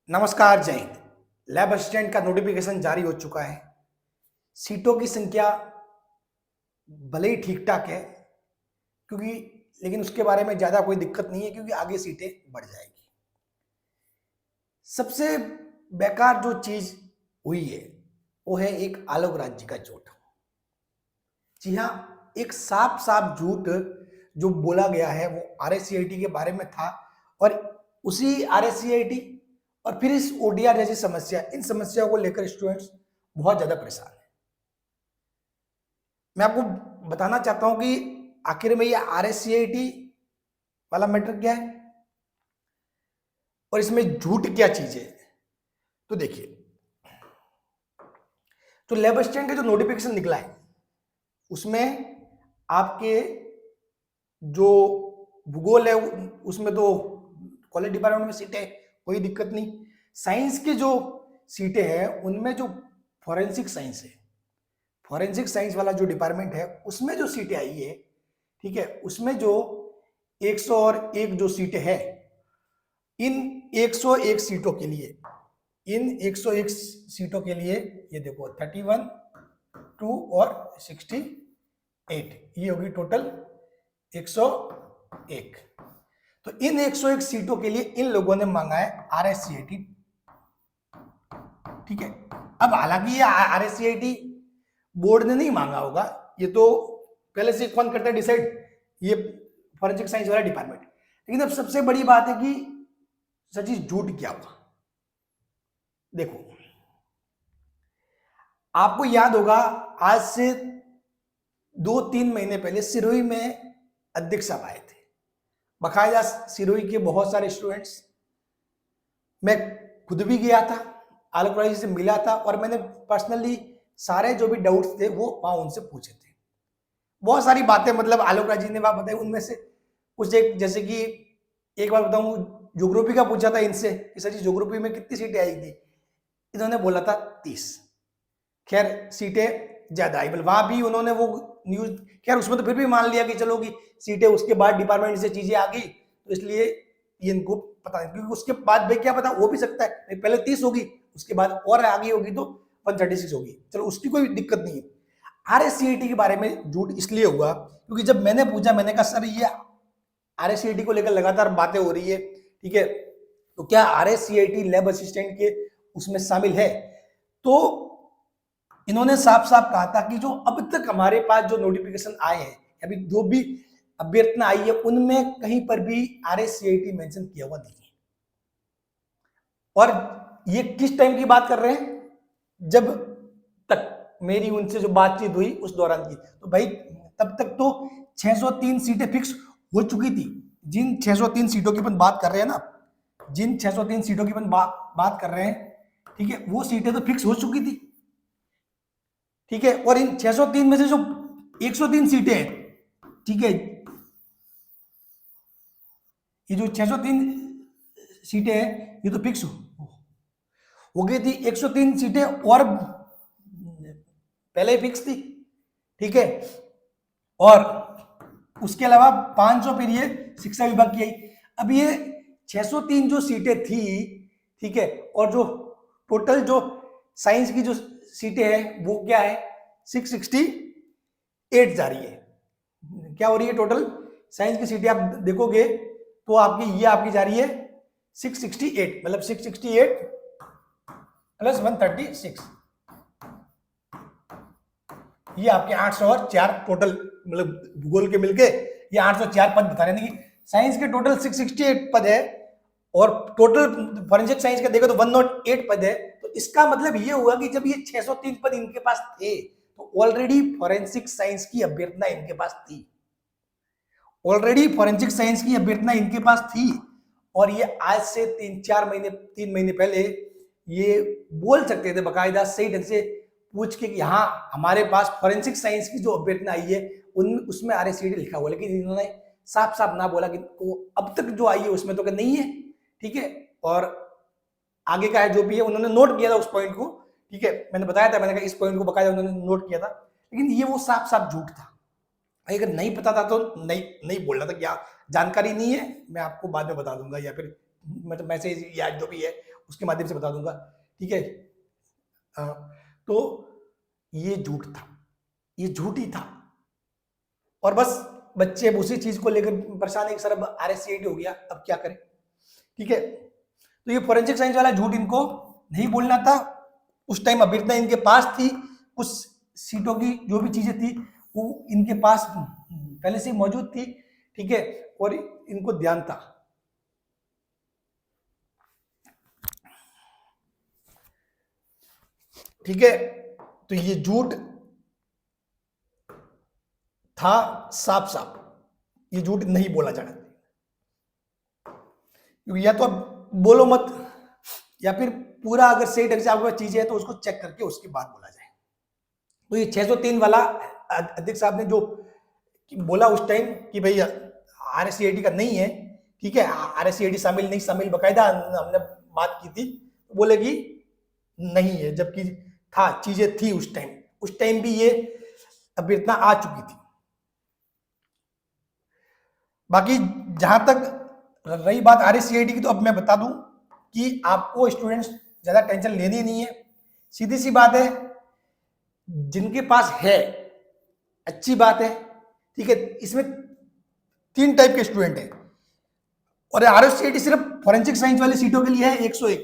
नमस्कार, जय Hind. Lab assistant का नोटिफिकेशन जारी हो चुका है। सीटों की संख्या भले ही ठीक ठाक है, क्योंकि लेकिन उसके बारे में ज्यादा कोई दिक्कत नहीं है, क्योंकि आगे सीटें बढ़ जाएगी। सबसे बेकार जो चीज हुई है वो है एक आलोक राज्य का झूठ। जी हाँ, एक साफ साफ झूठ जो बोला गया है वो आरएससीआईटी के बारे में था, और उसी आरएससीआईटी और फिर इस ओडीआर जैसी समस्या, इन समस्याओं को लेकर स्टूडेंट्स बहुत ज्यादा परेशान है। मैं आपको बताना चाहता हूं कि आखिर में ये आरएससीआईटी वाला मैटर क्या है और इसमें झूठ क्या चीज है। तो देखिए, तो लैब असिस्टेंट का जो नोटिफिकेशन निकला है उसमें आपके जो भूगोल है उसमें तो कॉलेज डिपार्टमेंट में सीटें, कोई दिक्कत नहीं। साइंस की जो सीटें हैं उनमें जो फॉरेंसिक साइंस है, फॉरेंसिक साइंस वाला जो डिपार्टमेंट है उसमें जो सीटें आई है, ठीक है, उसमें जो 101 जो सीटें हैं, इन 101 सीटों के लिए, इन 101 सीटों के लिए ये देखो 31, 2 और 68, ये होगी टोटल 101। तो इन 101 सीटों के लिए इन लोगों ने मांगा है आरएससीआईटी, ठीक है। अब हालांकि ये आरएससीआईटी बोर्ड ने नहीं मांगा होगा, ये तो पहले से कौन करता है डिसाइड, ये फॉरेंसिक साइंस वाला डिपार्टमेंट। लेकिन अब सबसे बड़ी बात है कि सच झूठ क्या हुआ। देखो, आपको याद होगा आज से 2-3 महीने पहले सिरोही में अध्यक्ष साहब आए थे, बाकायदा सिरोही के बहुत सारे स्टूडेंट्स, मैं खुद भी गया था, आलोक राय जी से मिला था, और मैंने पर्सनली सारे जो भी डाउट्स थे वो वहां उनसे पूछे थे। बहुत सारी बातें मतलब आलोक राय जी ने वहां बताई, उनमें से कुछ एक, जैसे कि एक बार बताऊं, ज्योग्राफी का पूछा था इनसे कि सर जी ज्योग्राफी में कितनी सीटें आई थी, इन्होंने बोला था 30। खैर सीटें ज्यादा आई, वहां भी उन्होंने वो न्यूज, खैर उसमें तो फिर भी मान लिया कि चलो कि सीटें उसके बाद डिपार्टमेंट से चीजें आ गई, तो इसलिए ये इनको पता नहीं, क्योंकि उसके बाद भाई क्या पता, हो भी सकता है पहले 30 होगी, उसके बाद और आगे होगी तो 136 होगी, चलो उसकी कोई दिक्कत नहीं है। आरएससीआईटी के बारे में झूठ इसलिए हुआ क्योंकि जब मैंने पूछा, मैंने कहा सर ये आरएससीआईटी को लेकर लगातार बातें हो रही है, ठीक है, तो क्या आरएससीआईटी लैब असिस्टेंट के उसमें शामिल है? तो इन्होंने साफ साफ कहा था कि जो अब तक हमारे पास जो नोटिफिकेशन आए हैं, अभी जो भी अभ्यर्थना आई है, उनमें कहीं पर भी आरएससीआईटी मेंशन किया हुआ नहीं है। और ये किस टाइम की बात कर रहे हैं, जब तक मेरी उनसे जो बातचीत हुई उस दौरान की, तो भाई तब तक तो 603 सीटें फिक्स हो चुकी थी। जिन 603 सीटों की अपन बात कर रहे हैं ना, जिन 603 सीटों की अपन बात कर रहे हैं, ठीक है, वो सीटें तो फिक्स हो चुकी थी, ठीक है। और इन 603 में से जो 103 सीटें हैं, ठीक है, ये जो 603 सीटें हैं ये तो फिक्स हो गई थी। 103 सीटें और पहले फिक्स थी, ठीक है, और उसके अलावा 500 फिर ये शिक्षा विभाग की आई। अब ये 603 जो सीटें थी, ठीक है, और जो टोटल जो साइंस की जो सीटें हैं वो क्या है, 668 जा रही है। क्या हो रही है टोटल साइंस की सीटें, आप देखोगे तो आपकी ये आपकी जा रही है 668, मतलब 668 प्लस 136, ये आपके 804 टोटल, मतलब भूगोल के मिलके ये 804 पद बता रहे हैं कि साइंस के टोटल 668 पद है, और टोटल फॉरेंसिक साइंस का देखो तो 108 पद है। तो इसका मतलब ये हुआ कि जब ये 603 पद इनके पास थे तो ऑलरेडी फॉरेंसिक साइंस की अभ्यर्थना इनके पास थी, ऑलरेडी फॉरेंसिक साइंस की अभ्यर्थना इनके पास थी। और ये आज से 3 महीने पहले ये बोल सकते थे बाकायदा सही ढंग से पूछ के कि हाँ हमारे पास फॉरेंसिक साइंस की जो अभ्यर्थना आई है उन उसमें आरएससीआईटी लिखा हुआ, लेकिन इन्होंने साफ साफ ना बोला कि वो अब तक जो आई है उसमें तो नहीं है, ठीक है। और आगे का है जो भी है, उन्होंने नोट किया था उस पॉइंट को, ठीक है, मैंने बताया था, मैंने कहा इस पॉइंट को बाकायदा उन्होंने नोट किया था, लेकिन ये वो साफ साफ झूठ था। अगर नहीं पता था तो नहीं बोलना था, क्या जानकारी नहीं है मैं आपको बाद में बता दूंगा, या फिर मतलब मैसेज या जो भी है उसके माध्यम से बता दूंगा, ठीक है। तो ये झूठ था, ये झूठ ही था, और बस बच्चे अब उसी चीज को लेकर परेशान है कि सर अब RSCIT हो गया, अब क्या करें, ठीक है। तो ये फोरेंसिक साइंस वाला झूठ इनको नहीं बोलना था। उस टाइम अभिज्ञता इनके पास थी, कुछ सीटों की जो भी चीजें थी वो इनके पास पहले से मौजूद थी, ठीक है, और इनको ध्यान था। ठीक है, तो ये झूठ था साफ साफ, ये झूठ नहीं बोला जाना चाहिए। या तो अब बोलो मत, या फिर पूरा अगर सही ढंग से आपके पास चीजें है तो उसको चेक करके उसके बाद बोला जाए। तो ये 603 वाला अध्यक्ष साहब ने जो बोला उस टाइम कि भाई RSCIT का नहीं है, ठीक है, RSCIT शामिल नहीं, शामिल बकायदा हमने बात की थी, बोले कि नहीं है, जबकि था, चीजें थी उस टाइम भी ये अभ्यर्थना आ चुकी थी। बाकी जहां तक रही बात RSCIT की, तो अब मैं बता दूं कि आपको स्टूडेंट्स ज्यादा टेंशन लेनी नहीं है। सीधी सी बात है, जिनके पास है अच्छी बात है, ठीक है। इसमें 3 टाइप के स्टूडेंट हैं, और RSCIT सिर्फ फॉरेंसिक साइंस वाली सीटों के लिए है 101,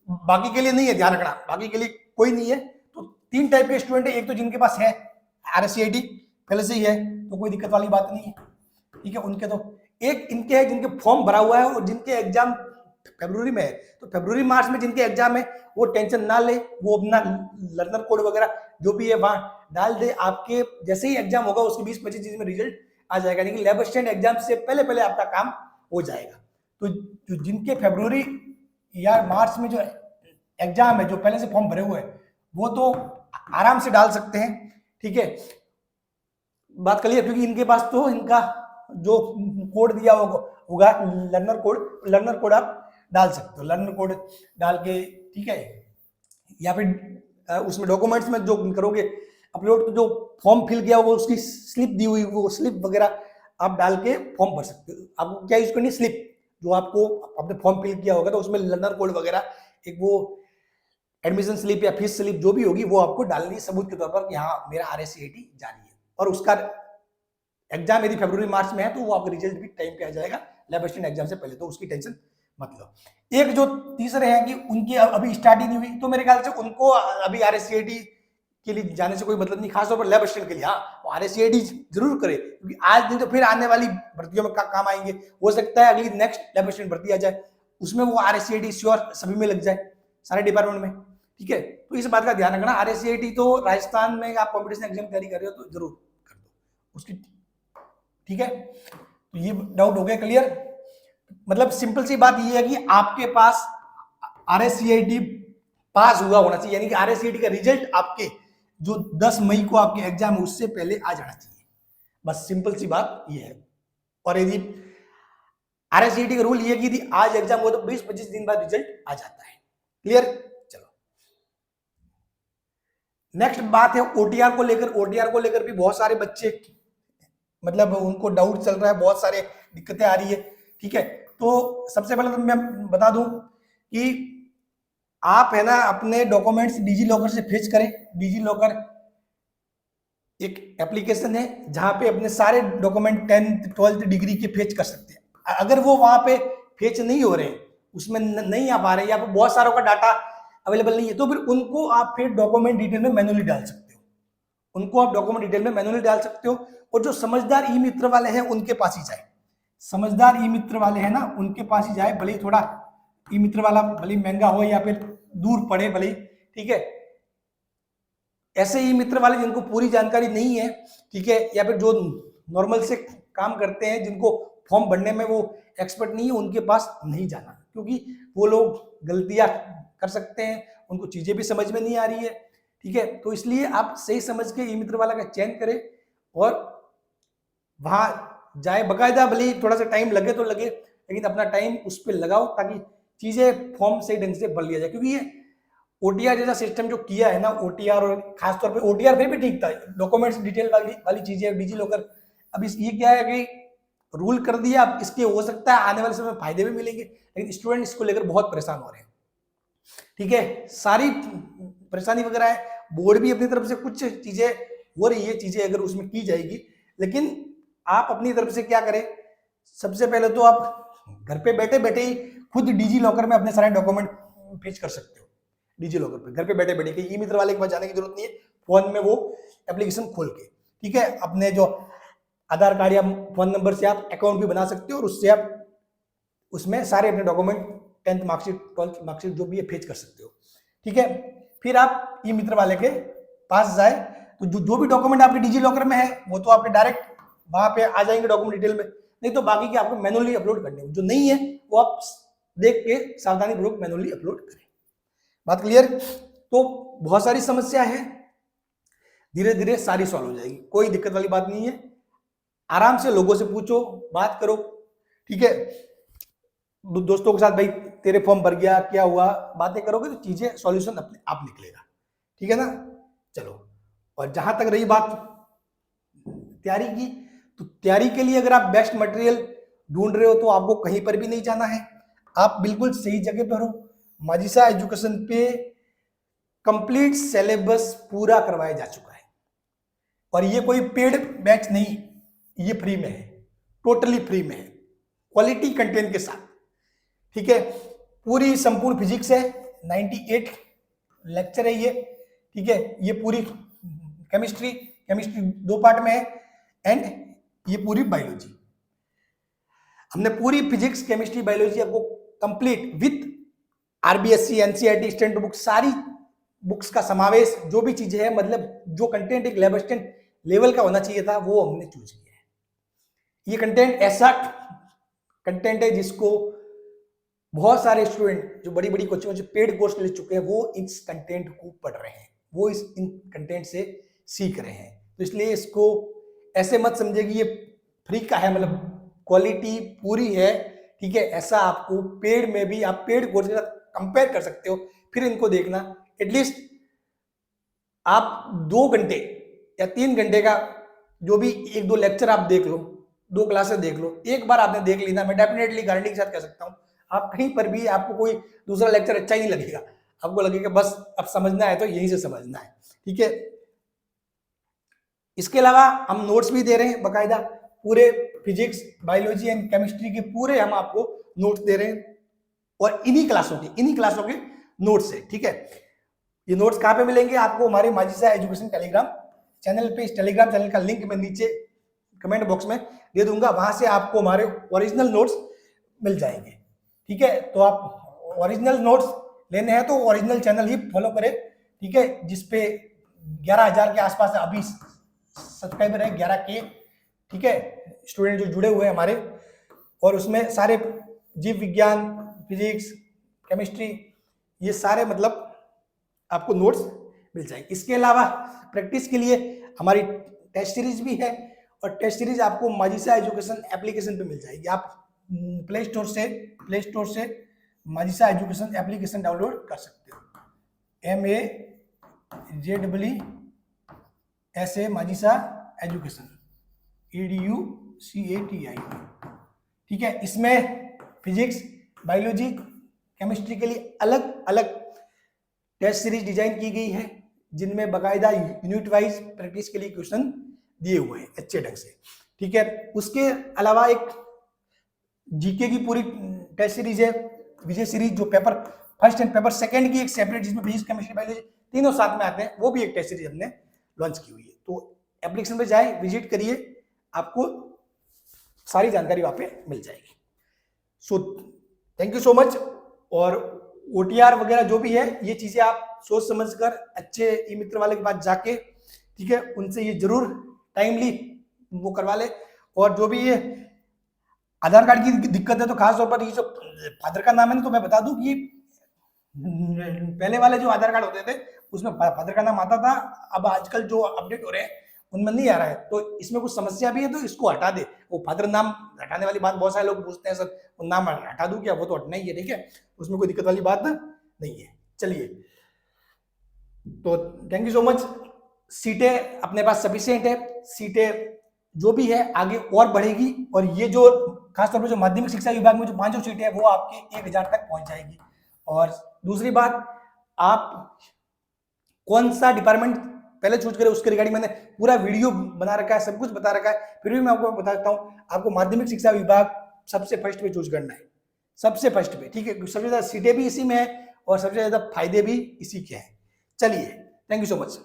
बाकी के लिए नहीं है, ध्यान रखना, बाकी के लिए कोई नहीं है। तो 3 टाइप के स्टूडेंट है, एक तो जिनके पास है RSCIT पहले से ही है, तो कोई दिक्कत वाली बात नहीं है, ठीक है, उनके तो। एक इनके है जिनके फॉर्म भरा हुआ है और जिनके एग्जाम फरवरी में है, तो फरवरी मार्च में जिनके एग्जाम है वो टेंशन ना ले, वो अपना लर्नर कोड वगैरह जो भी है वहां डाल दे। आपके जैसे ही एग्जाम होगा उसके 20-25 दिन में रिजल्ट आ जाएगा, लेकिन लैब असिस्टेंट एग्जाम से पहले पहले आपका काम हो जाएगा। तो जिनके फरवरी या मार्च में जो एग्जाम है, जो पहले से फॉर्म भरे हुए हैं, वो तो आराम से डाल सकते हैं, ठीक है, बात क्लियर। क्योंकि इनके पास तो इनका जो कोड दिया होगा लर्नर कोड आप डाल सकते हो, लर्नर कोड डाल के, ठीक है, या फिर उसमें डॉक्यूमेंट्स में जो करोगे अपलोड, तो जो फॉर्म फिल किया होगा उसकी स्लिप दी हुई, वो स्लिप वगैरह आप डाल के फॉर्म भर सकते हो। आपको क्या यूज करनी है, स्लिप, जो आपको आपने फॉर्म फिल किया होगा तो उसमें लर्नर कोड वगैरह, एक वो एडमिशन स्लिप या फीस स्लिप जो भी होगी वो आपको डालनी है सबूत के तौर पर कि हाँ मेरा RSCIT जारी है। और उसका एग्जाम यदि फरवरी मार्च में है तो वो आपका रिजल्ट भी टाइम पे आ जाएगा लैब असिस्टेंट एग्जाम से पहले, तो उसकी टेंशन मत लो। एक जो तीसरे हैं कि उनकी अभी स्टार्ट ही नहीं हुई, तो मेरे ख्याल से उनको अभी RSCIT के लिए जाने से कोई मतलब नहीं, खासतौर पर लैब असिस्टेंट के लिए। हाँ, वो RSCIT जरूर करे, क्योंकि आज नहीं तो फिर आने वाली भर्तियों में काम आएंगे। हो सकता है अगली नेक्स्ट लैब असिस्टेंट भर्ती आ जाए, उसमें वो RSCIT श्योर सभी में लग जाए, सारे डिपार्टमेंट में, ठीक है। तो इस बात का ध्यान रखना, RSCIT तो राजस्थान में आप कॉम्पिटिशन एग्जाम तैयारी कर रहे हो तो जरूर कर दो उसकी, ठीक है। तो ये डाउट हो गया क्लियर। मतलब सिंपल सी बात ये है कि आपके पास RSCIT पास हुआ होना चाहिए, यानी कि RSCIT का रिजल्ट आपके जो 10 मई को आपके एग्जाम है उससे पहले आ जाना चाहिए, बस सिंपल सी बात ये है। और यदि RSCIT का रूल ये है कि यदि आज एग्जाम हो तो 20-25 दिन बाद रिजल्ट आ जाता है, क्लियर। चलो नेक्स्ट बात है OTR को लेकर। OTR को लेकर भी बहुत सारे बच्चे मतलब उनको डाउट चल रहा है, बहुत सारे दिक्कतें आ रही है, ठीक है। तो सबसे पहले तो मैं बता दूं कि आप है ना अपने डॉक्यूमेंट्स डिजी लॉकर से फेच करें। डिजी लॉकर एक एप्लीकेशन है जहां पे अपने सारे डॉक्यूमेंट 10th 12th डिग्री के फेच कर सकते हैं। अगर वो वहां पे फेच नहीं हो रहे, उसमें नहीं आ पा रहे, या फिर बहुत सारों का डाटा अवेलेबल नहीं है, तो फिर उनको आप फिर डॉक्यूमेंट डिटेल में मैनुअली डाल सकते हो, उनको आप डॉक्यूमेंट डिटेल में मैनुअली डाल सकते हो। और जो समझदार ई मित्र वाले हैं उनके पास ही जाए, समझदार ई मित्र वाले हैं ना उनके पास ही जाए, भले ही थोड़ा ई मित्र वाला भले महंगा हो या फिर दूर पड़े भले, ठीक है। ऐसे ई मित्र वाले जिनको पूरी जानकारी नहीं है, ठीक है, या फिर जो नॉर्मल से काम करते हैं, जिनको फॉर्म भरने में वो एक्सपर्ट नहीं है, उनके पास नहीं जाना, क्योंकि वो लोग गलतियां कर सकते हैं, उनको चीजें भी समझ में नहीं आ रही है, ठीक है। तो इसलिए आप सही समझ के ई मित्र वाला का चयन करें और वहां जाए, बकायदा भले थोड़ा सा टाइम लगे तो लगे, लेकिन अपना टाइम उस पर लगाओ ताकि चीजें फॉर्म सही ढंग से भर लिया जाए। क्योंकि ये OTR जैसा सिस्टम जो किया है ना, OTR, और खासतौर पे OTR फिर भी ठीक था, डॉक्यूमेंट्स डिटेल वाली चीजें डिजी लॉकर, अब ये क्या है कि रूल कर दिया, अब इसके हो सकता है आने वाले समय में फायदे भी मिलेंगे, लेकिन स्टूडेंट इसको लेकर बहुत परेशान हो रहे हैं, ठीक है, सारी परेशानी वगैरह है, बोर्ड भी अपनी तरफ से कुछ चीजें हो रही है, चीजें अगर उसमें की जाएगी, लेकिन आप अपनी तरफ से क्या करें, सबसे पहले तो आप घर पे बैठे बैठे ही खुद डिजी लॉकर में अपने सारे डॉक्यूमेंट फेच कर सकते हो। डिजी लॉकर पे घर पे बैठे बैठे ई मित्र वाले के पास जाने की जरूरत नहीं है, फोन में वो एप्लीकेशन खोल के, ठीक है, अपने जो आधार कार्ड या फोन नंबर से आप अकाउंट भी बना सकते हो और उससे आप उसमें सारे अपने document 10th marksheet 12th marksheet जो भी है फेच कर सकते हो। ठीक है, फिर आप ई मित्र वाले के पास जाए तो जो भी डॉक्यूमेंट आपके डिजी लॉकर में है वो तो आपके डायरेक्ट वहां पे आ जाएंगे डॉक्यूमेंट डिटेल में, नहीं तो बाकी के आपको मैनुअली अपलोड करने हैं, जो नहीं है वो आप देख के सावधानी पूर्वक मैनुअली अपलोड करें। बात क्लियर? तो बहुत सारी समस्या है, धीरे धीरे सारी सॉल्व हो जाएगी, कोई दिक्कत वाली बात नहीं है। आराम से लोगों से पूछो, बात करो, ठीक है, दोस्तों के साथ, भाई तेरे फॉर्म भर गया, क्या हुआ, बातें करोगे तो चीजें सॉल्यूशन अपने आप निकलेगा। ठीक है ना? चलो, और जहां तक रही बात तैयारी की, तो तैयारी के लिए अगर आप बेस्ट मटेरियल ढूंढ रहे हो तो आपको कहीं पर भी नहीं जाना है, आप बिल्कुल सही जगह पर हो। माजिसा एजुकेशन पे कंप्लीट सिलेबस पूरा करवाया जा चुका है और ये कोई पेड बैच नहीं, ये फ्री में है, टोटली फ्री में है, क्वालिटी कंटेंट के साथ। ठीक है, पूरी संपूर्ण फिजिक्स है, 98 लेक्चर है ये। ठीक है, ये पूरी केमिस्ट्री 2 पार्ट में है एंड ये पूरी बायोलॉजी, हमने पूरी फिजिक्स केमिस्ट्री बायोलॉजी आपको complete with RBSC NCERT standard book, सारी बुक्स का समावेश, जो भी चीजें है, मतलब जो कंटेंट एक लैब असिस्टेंट लेवल का होना चाहिए था वो हमने चूज किया है। ये कंटेंट ऐसा कंटेंट है जिसको बहुत सारे स्टूडेंट जो बड़ी बड़ी कोचिंग से पेड कोर्स ले चुके हैं वो इस कंटेंट को पढ़ रहे हैं, वो इन कंटेंट से सीख रहे हैं। तो इसलिए इसको ऐसे मत समझिए कि ये फ्री का है, मतलब क्वालिटी पूरी है। ठीक है, ऐसा आपको पेड में भी, आप पेड कोर्स के साथ कंपेयर कर सकते हो, फिर इनको देखना। एटलीस्ट आप 2 घंटे या 3 घंटे का जो भी 1-2 लेक्चर आप देख लो, 2 क्लासेस देख लो, एक बार आपने देख ली ना, मैं डेफिनेटली गारंटी के साथ कह सकता हूं आप कहीं पर भी आपको कोई दूसरा लेक्चर अच्छा ही नहीं लगेगा, आपको लगेगा बस अब समझना है तो यहीं से समझना है। ठीक है, इसके अलावा हम नोट्स भी दे रहे हैं बाकायदा, पूरे फिजिक्स बायोलॉजी एंड केमिस्ट्री के पूरे हम आपको नोट्स दे रहे हैं और इन्हीं क्लासों के नोट्स है। ठीक है, ये नोट्स कहां पे मिलेंगे आपको? हमारे माजिसा एजुकेशन टेलीग्राम चैनल पे। इस टेलीग्राम चैनल का लिंक मैं नीचे कमेंट बॉक्स में दे दूंगा, वहां से आपको हमारे ओरिजिनल नोट्स मिल जाएंगे। ठीक है, तो आप ओरिजिनल नोट्स लेने हैं तो ओरिजिनल चैनल ही फॉलो करें। ठीक है, जिसपे 11,000 के आसपास अभी सब्सक्राइबर है, 11 के। ठीक है, स्टूडेंट जो जुड़े हुए हैं हमारे, और उसमें सारे जीव विज्ञान, फिजिक्स, केमिस्ट्री, ये सारे मतलब आपको नोट्स मिल जाएंगे। इसके अलावा प्रैक्टिस के लिए हमारी टेस्ट सीरीज भी है और टेस्ट सीरीज आपको माजिसा एजुकेशन एप्लीकेशन पे मिल जाएगी। आप प्ले स्टोर से माजिसा एजुकेशन एप्लीकेशन डाउनलोड कर सकते हो, MAZEESA माजिसा एजुकेशन EDUCATI। ठीक है, इसमें फिजिक्स बायोलॉजी केमिस्ट्री के लिए अलग अलग टेस्ट सीरीज डिजाइन की गई है, जिनमें बाकायदा यूनिट वाइज प्रैक्टिस के लिए क्वेश्चन दिए हुए हैं अच्छे ढंग से। ठीक है, उसके अलावा एक जीके की पूरी टेस्ट सीरीज है, विजय सीरीज, जो paper first and paper second की एक सेपरेट, जिसमें फिजिक्स केमिस्ट्री बायोलॉजी तीनों साथ में आते हैं, वो भी एक टेस्ट सीरीज हमने लॉन्च की हुई है। तो एप्लीकेशन पे जाए, विजिट करिए, आपको सारी जानकारी वहां पे मिल जाएगी। So thank you so much. और OTR वगैरह जो भी है, ये चीजें आप सोच समझकर अच्छे ई मित्र वाले के पास जाके, ठीक है, उनसे ये जरूर टाइमली वो करवा ले। और जो भी ये आधार कार्ड की दिक्कत है, तो खास तौर पर ये जो फादर का नाम है ना, तो मैं बता दूं कि पहले वाले जो आधार कार्ड होते थे उसमें फादर का नाम आता था, अब आजकल जो अपडेट हो रहे हैं उनमें नहीं आ रहा है, तो इसमें कुछ समस्या भी है, तो इसको हटा दे। वो फादर नाम हटाने वाली बात बहुत सारे लोग पूछते हैं, सर वो नाम हटा दूं क्या? वो तो हटना ही है, ठीक है, उसमें कोई दिक्कत वाली बात नहीं है। चलिए, तो थैंक यू सो मच। सीटें अपने पास सफिशिएंट है, सीटें जो भी है आगे और बढ़ेगी, और ये जो खासतौर पर जो माध्यमिक शिक्षा विभाग में जो 500 सीटें है वो आपके 1000 तक पहुंच जाएगी। और दूसरी बात, आप कौन सा डिपार्टमेंट पहले चूज करें उसके रिगार्डिंग मैंने पूरा वीडियो बना रखा है, सब कुछ बता रखा है, फिर भी मैं आपको बताता हूँ, आपको माध्यमिक शिक्षा विभाग सबसे फर्स्ट पे चूज करना है, सबसे फर्स्ट पे, ठीक है। सबसे ज्यादा सीटें भी इसी में है और सबसे ज्यादा फायदे भी इसी के हैं। चलिए, थैंक यू सो मच।